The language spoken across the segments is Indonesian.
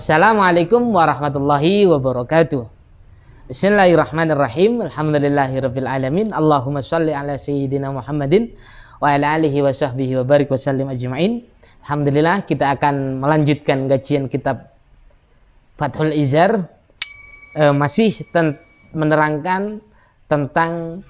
Assalamualaikum warahmatullahi wabarakatuh. Bismillahirrahmanirrahim. Alhamdulillahirabbil alamin. Allahumma shalli ala sayyidina Muhammadin wa ala alihi wa sahbihi wa barik wa sallim ajma'in. Alhamdulillah, kita akan melanjutkan kajian kitab Fathul Izar, masih menerangkan tentang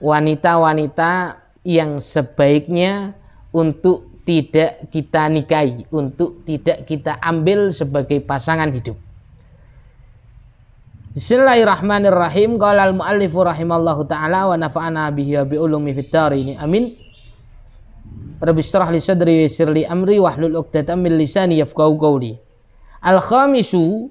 wanita-wanita yang sebaiknya untuk tidak kita nikahi, untuk tidak kita ambil sebagai pasangan hidup. Bismillahirrahmanirrahim. Qala al-muallifu rahimallahu ta'ala wa nafa'ana bihi wa bi ulumi fid dharain. Amin. Rabbi shrah li sadri wa yassir li amri wahlul 'uqdatam min lisani yafqahu qawli. Al-khamisu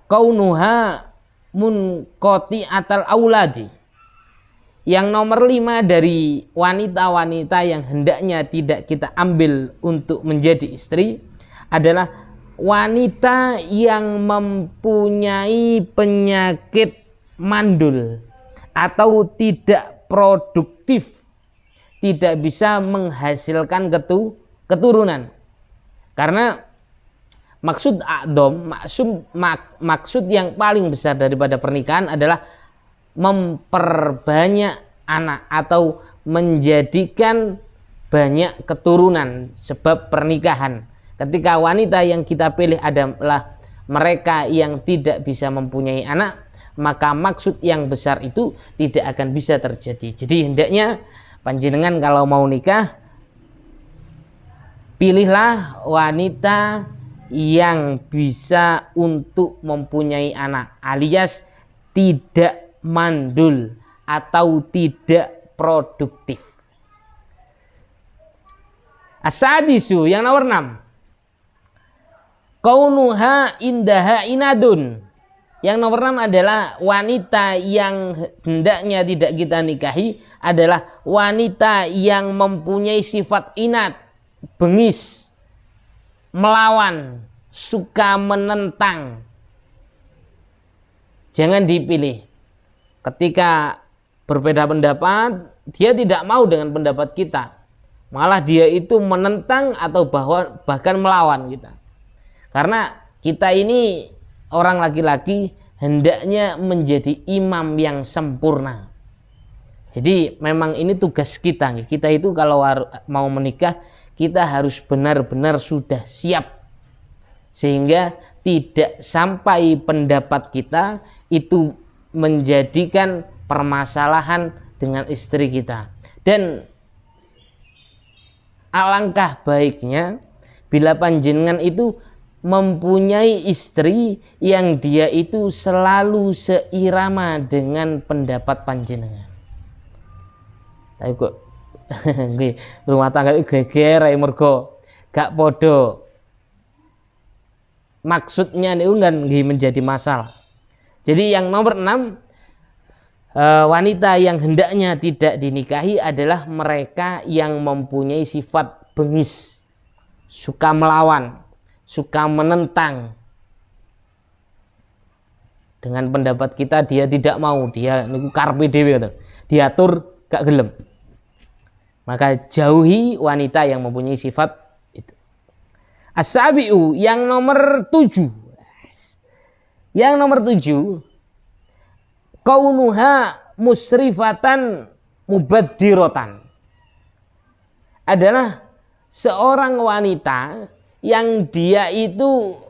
kaunuha munqati'atal auladi. Yang nomor 5 dari wanita-wanita yang hendaknya tidak kita ambil untuk menjadi istri adalah wanita yang mempunyai penyakit mandul atau tidak produktif, tidak bisa menghasilkan keturunan. Karena maksud a'dham, maksud yang paling besar daripada pernikahan adalah memperbanyak anak atau menjadikan banyak keturunan. Sebab pernikahan, ketika wanita yang kita pilih adalah mereka yang tidak bisa mempunyai anak, maka maksud yang besar itu tidak akan bisa terjadi. Jadi hendaknya panjenengan kalau mau nikah, pilihlah wanita yang bisa untuk mempunyai anak, alias tidak mandul atau tidak produktif. As-sadisu, yang nomor 6, kaunuha indaha inadun. Yang nomor 6 adalah wanita yang hendaknya tidak kita nikahi adalah wanita yang mempunyai sifat inat, bengis, melawan, suka menentang. Jangan dipilih. Ketika berbeda pendapat, dia tidak mau dengan pendapat kita, malah dia itu menentang atau bahkan melawan kita. Karena kita ini orang laki-laki hendaknya menjadi imam yang sempurna. Jadi memang ini tugas kita. Kita itu kalau mau menikah, kita harus benar-benar sudah siap, sehingga tidak sampai pendapat kita itu menjadikan permasalahan dengan istri kita. Dan alangkah baiknya bila panjenengan itu mempunyai istri yang dia itu selalu seirama dengan pendapat panjenengan. Tapi kok rumah tangga itu geger mergo gak podo maksudnya itu kan menjadi masalah. Jadi yang nomor 6, wanita yang hendaknya tidak dinikahi adalah mereka yang mempunyai sifat bengis, suka melawan, suka menentang. Dengan pendapat kita dia tidak mau, dia niku karpe dhewe, diatur gak gelem. Maka jauhi wanita yang mempunyai sifat itu. As-sabi'u, yang nomor 7. Yang nomor 7, kaunuha musrifatan mubaddiratan. Adalah seorang wanita yang dia itu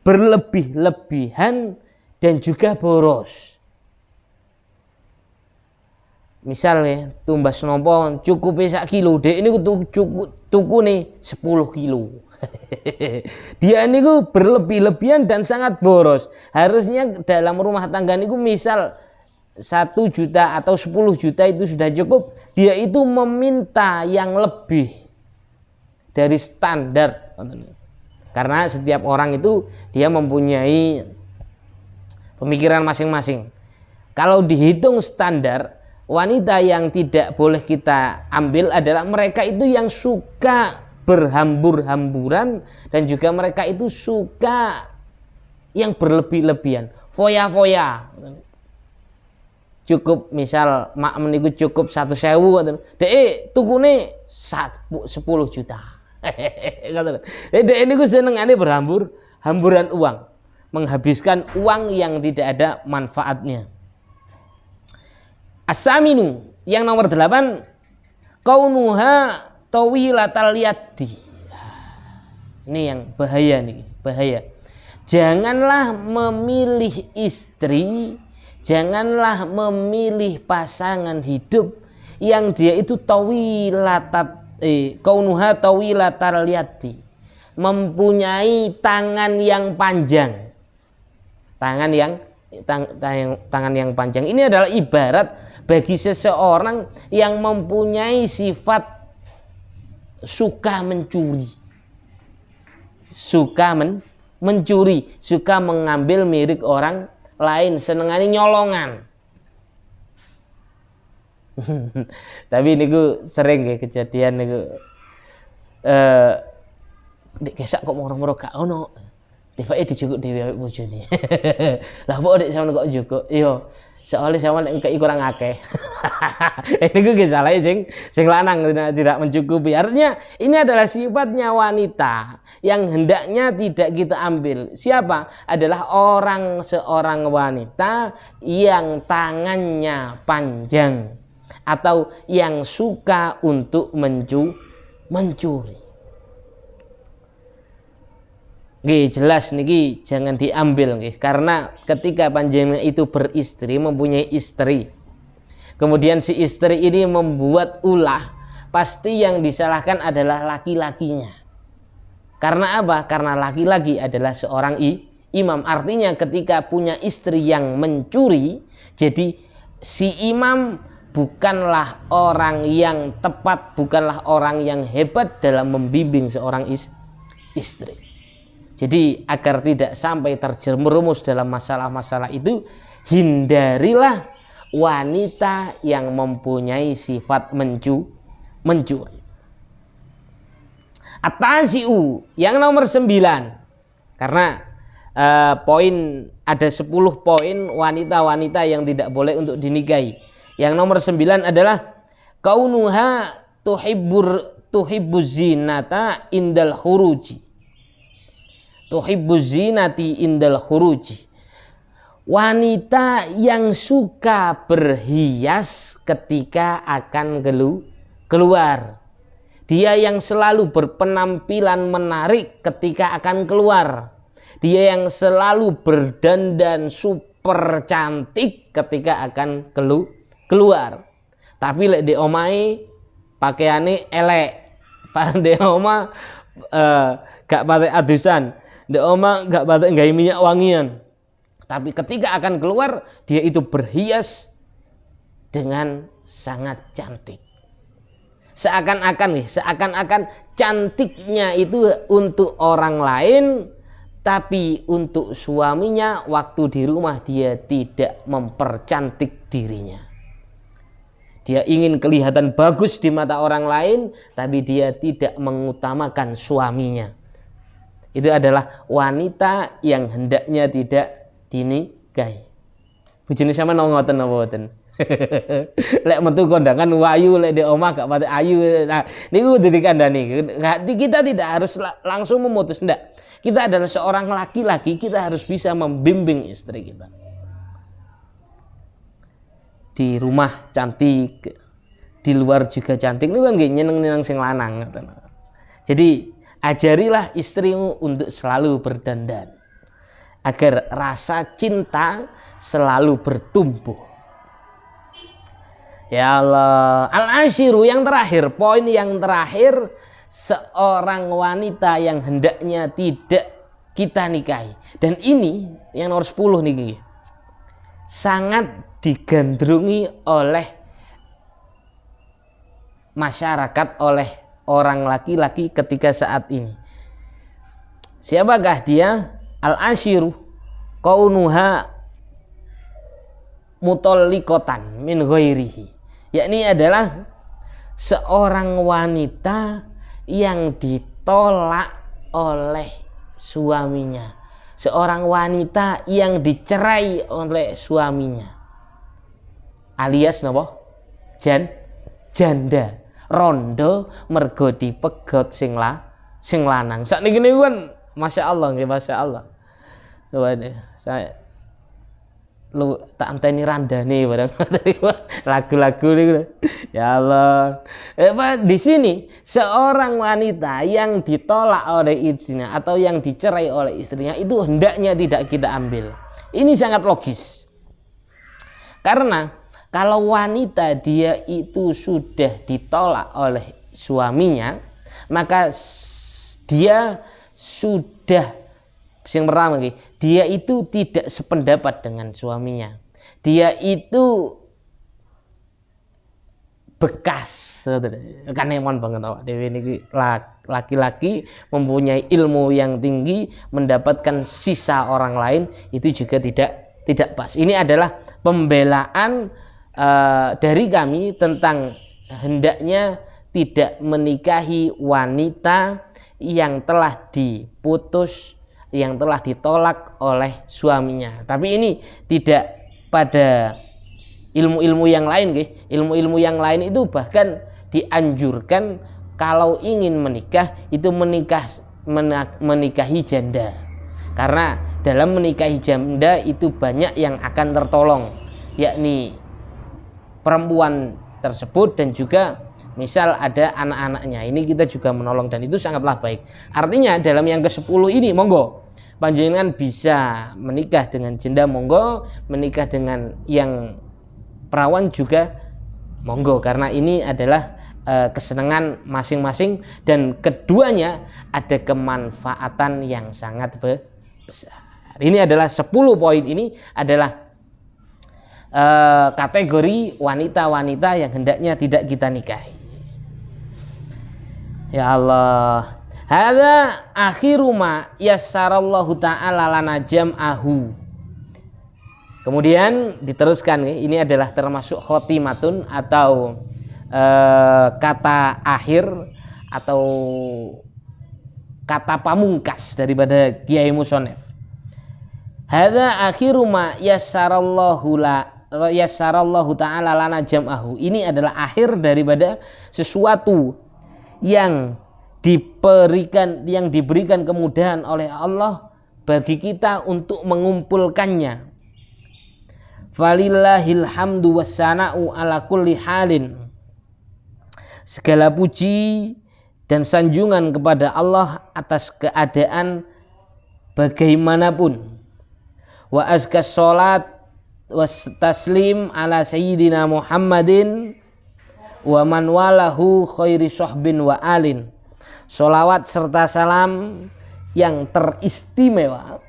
berlebih-lebihan dan juga boros. Misalnya tumbas nopo cukup sak kilo, dek ini cukup tuku nih 10 kilo. Dia ini berlebih-lebihan dan sangat boros. Harusnya dalam rumah tangga ini misal 1 juta atau 10 juta itu sudah cukup. Dia itu meminta yang lebih dari standar. Karena setiap orang itu dia mempunyai pemikiran masing-masing. Kalau dihitung standar, wanita yang tidak boleh kita ambil adalah mereka itu yang suka berhambur-hamburan dan juga mereka itu suka yang berlebih-lebihan, foya-foya. Cukup misal mak meniku cukup 1.000, dek tukune 10 juta. Dek niku senengane berhambur hamburan uang, menghabiskan uang yang tidak ada manfaatnya. As-saminu, yang nomor 8, kaunuha tawilatal yadi. Ini yang bahaya nih, bahaya. Janganlah memilih istri, janganlah memilih pasangan hidup yang dia itu kaunuha tawilatal yadi, mempunyai tangan yang panjang. Tangan yang panjang ini adalah ibarat bagi seseorang yang mempunyai sifat suka mencuri, suka mengambil milik orang lain, senengane nyolongan. Tapi niku sering ya kejadian niku. Dek kesak kok moro-moro gak ono. Tibake dijukuk dhewe bojone. Lah kok dek sampeyan kok njukuk? Iya, soalnya sampeyan nek kei kurang akeh. Niku ge salahe sing lanang tidak mencukupi. Artinya ini adalah sifatnya wanita yang hendaknya tidak kita ambil. Siapa? Adalah seorang wanita yang tangannya panjang atau yang suka untuk mencuri. Nggih, jelas niki jangan diambil nggih, karena ketika panjenengan itu beristri, mempunyai istri, kemudian si istri ini membuat ulah, pasti yang disalahkan adalah laki-lakinya. Karena apa? Karena laki-laki adalah seorang imam. Artinya ketika punya istri yang mencuri, jadi si imam bukanlah orang yang tepat, bukanlah orang yang hebat dalam membimbing seorang istri. Jadi agar tidak sampai terjerumus dalam masalah-masalah itu, hindarilah wanita yang mempunyai sifat mencuri. At-tasi'u, yang nomor 9. Karena poin ada 10 poin wanita-wanita yang tidak boleh untuk dinikahi. Yang nomor 9 adalah kaunuha tuhibbuz zinata indal khuruji. Tuhibbuz zinati indal khuruji. Wanita yang suka berhias ketika akan keluar. Dia yang selalu berpenampilan menarik ketika akan keluar. Dia yang selalu berdandan super cantik ketika akan keluar. Tapi lek di omahe pakaiane elek. Di omah gak pakai adusan. Di omah gak pakai gawe minyak wangian. Tapi ketika akan keluar, dia itu berhias dengan sangat cantik. Seakan-akan cantiknya itu untuk orang lain, tapi untuk suaminya waktu di rumah dia tidak mempercantik dirinya. Dia ingin kelihatan bagus di mata orang lain, tapi dia tidak mengutamakan suaminya. Itu adalah wanita yang hendaknya tidak dinikahi. Bojone sampean ngoten napa mboten? Lek metu kondangan wayu, lek di omah gak pati ayu. Nah, niku kudu dikandani. Kita tidak harus langsung memutus, ndak. Kita adalah seorang laki-laki, kita harus bisa membimbing istri kita. Di rumah cantik, di luar juga cantik. Niku kan nggih nyeneng-nyeneng sing lanang. Jadi ajarilah istrimu untuk selalu berdandan agar rasa cinta selalu bertumbuh. Ya Allah. Al-ashiru, yang terakhir, poin yang terakhir, seorang wanita yang hendaknya tidak kita nikahi. Dan ini yang nomor 10 nih, sangat digandrungi oleh masyarakat, oleh orang laki-laki ketika saat ini. Siapakah dia? Al-ashiru kaunuha mutallikotan min ghairihi, yakni adalah seorang wanita yang ditolak oleh suaminya, seorang wanita yang dicerai oleh suaminya, alias napa? Janda, rondo mergo dipegot sing lanang. Sakniki niku kan Masya Allah, Masya Allah. Saya lu tak anteni randane barang lagu-lagu nih. Ya Allah. Di sini seorang wanita yang ditolak oleh istrinya atau yang dicerai oleh istrinya itu hendaknya tidak kita ambil. Ini sangat logis. Karena kalau wanita dia itu sudah ditolak oleh suaminya, maka dia sudah yang pertama, dia itu tidak sependapat dengan suaminya. Dia itu bekas, kan emon banget awak dewe niki laki-laki mempunyai ilmu yang tinggi, mendapatkan sisa orang lain itu juga tidak pas. Ini adalah pembelaan dari kami tentang hendaknya tidak menikahi wanita yang telah diputus, yang telah ditolak oleh suaminya. Tapi ini tidak pada ilmu-ilmu yang lain, ilmu-ilmu yang lain itu bahkan dianjurkan kalau ingin menikah itu menikahi janda. Karena dalam menikahi janda itu banyak yang akan tertolong, yakni perempuan tersebut dan juga misal ada anak-anaknya, ini kita juga menolong dan itu sangatlah baik. Artinya dalam yang ke-10 ini monggo panjenengan bisa menikah dengan janda, monggo menikah dengan yang perawan juga monggo, karena ini adalah kesenangan masing-masing dan keduanya ada kemanfaatan yang sangat besar. Ini adalah 10 poin, ini adalah kategori wanita-wanita yang hendaknya tidak kita nikahi. Ya Allah, hadza akhiru ma yassarallahu ta'ala lana jam'ahu. Kemudian diteruskan, ini adalah termasuk khotimatun atau kata akhir atau kata pamungkas daripada Kiai Musonef. Hadza akhiru ma yassarallahu ta'ala lana jam'ahu. Ini adalah akhir daripada sesuatu yang diberikan kemudahan oleh Allah bagi kita untuk mengumpulkannya. Falillahil hamdu wassana'u ala kulli halin. Segala puji dan sanjungan kepada Allah atas keadaan bagaimanapun. Wa azkas salat was taslim ala sayyidina Muhammadin wa man walahu khairi sahbin wa alin. Sholawat serta salam yang teristimewa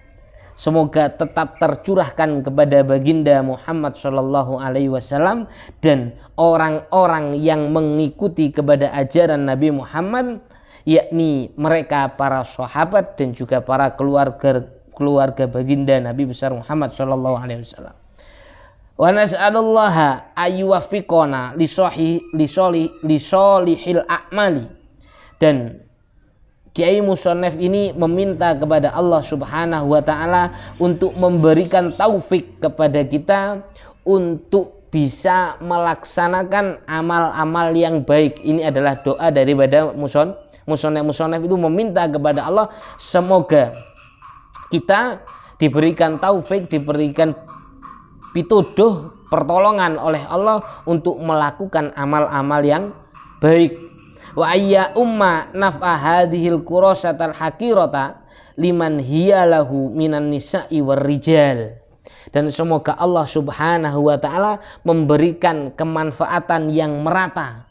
semoga tetap tercurahkan kepada baginda Muhammad sallallahu alaihi wasallam dan orang-orang yang mengikuti kepada ajaran Nabi Muhammad, yakni mereka para sahabat dan juga para keluarga baginda Nabi besar Muhammad sallallahu alaihi wasallam. Wa nas'alullaha ayyuwaffiqona li solihil a'mali. Dan Kiai Musonef ini meminta kepada Allah Subhanahu wa taala untuk memberikan taufik kepada kita untuk bisa melaksanakan amal-amal yang baik. Ini adalah doa daripada Musonef itu meminta kepada Allah semoga kita diberikan taufik, diberikan pituduh, pertolongan oleh Allah untuk melakukan amal-amal yang baik. Wa ayya umma naf'a hadhil qurasatal hakirata liman hiyalahu minan nisa'i war rijal. Dan semoga Allah Subhanahu wa taala memberikan kemanfaatan yang merata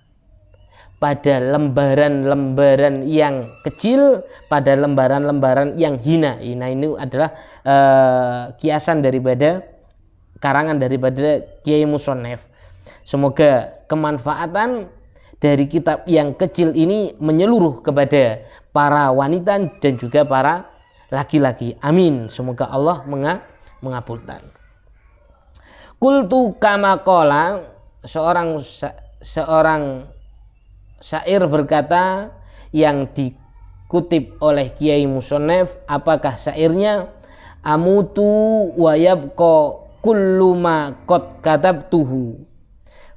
pada lembaran-lembaran yang kecil, pada lembaran-lembaran yang hina. Nah, ini adalah kiasan daripada karangan daripada Kiai Musonef. Semoga kemanfaatan dari kitab yang kecil ini menyeluruh kepada para wanita dan juga para laki-laki. Amin. Semoga Allah mengabulkan. Qultu kama qala, seorang syair berkata yang dikutip oleh Kiai Musonef, apakah syairnya? Amutu wa yabqa kullu ma qad katabtuhu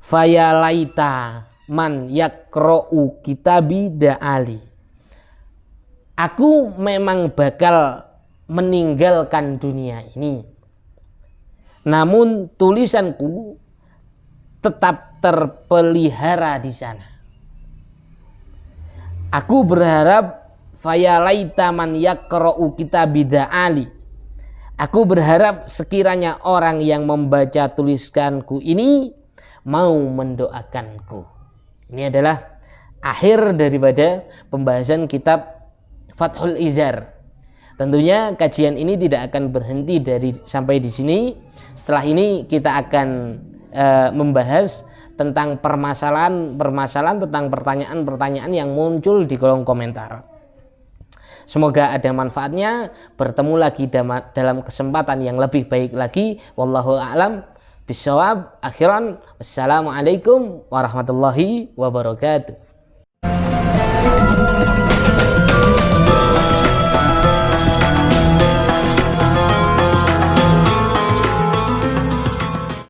fayalaita man yakra'u kitabi da'ali. Aku memang bakal meninggalkan dunia ini. Namun tulisanku tetap terpelihara di sana. Aku berharap fayalaita man yaqra'u kitabida ali. Aku berharap sekiranya orang yang membaca tulisanku ini mau mendoakanku. Ini adalah akhir daripada pembahasan kitab Fathul Izar. Tentunya kajian ini tidak akan berhenti sampai di sini. Setelah ini kita akan membahas tentang permasalahan tentang pertanyaan-pertanyaan yang muncul di kolom komentar. Semoga ada manfaatnya. Bertemu lagi dalam kesempatan yang lebih baik lagi. Wallahu a'lam bishawab. Akhiran, wassalamualaikum warahmatullahi wabarakatuh.